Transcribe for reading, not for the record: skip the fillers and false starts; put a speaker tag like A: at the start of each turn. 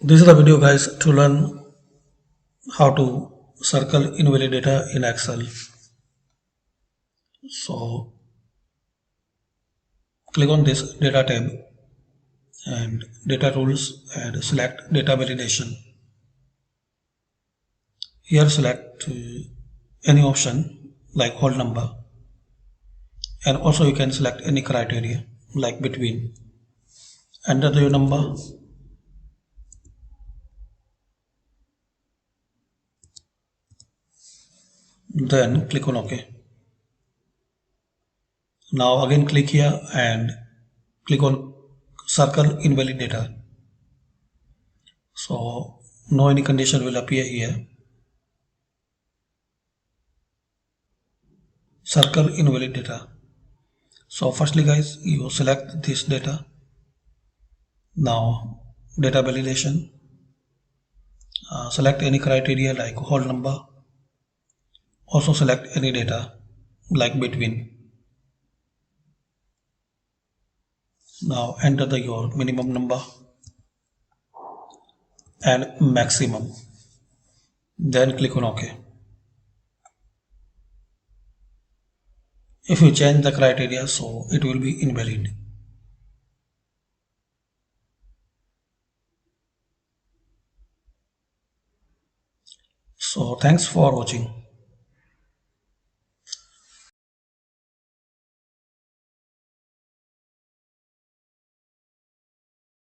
A: This is the video guys to learn how to circle invalid data in Excel. So click on this data tab and data rules and select data validation. Here select any option like whole number, and also you can select any criteria like between. Enter your number, then click on OK. Now again click here and click on circle invalid data. So no any condition will appear here. Circle invalid data. So firstly guys, you select this data. Now data validation, select any criteria like whole number. Also select any data like between. Now enter your minimum number and maximum. Then click on OK. If you change the criteria, so it will be invalid. So thanks for watching.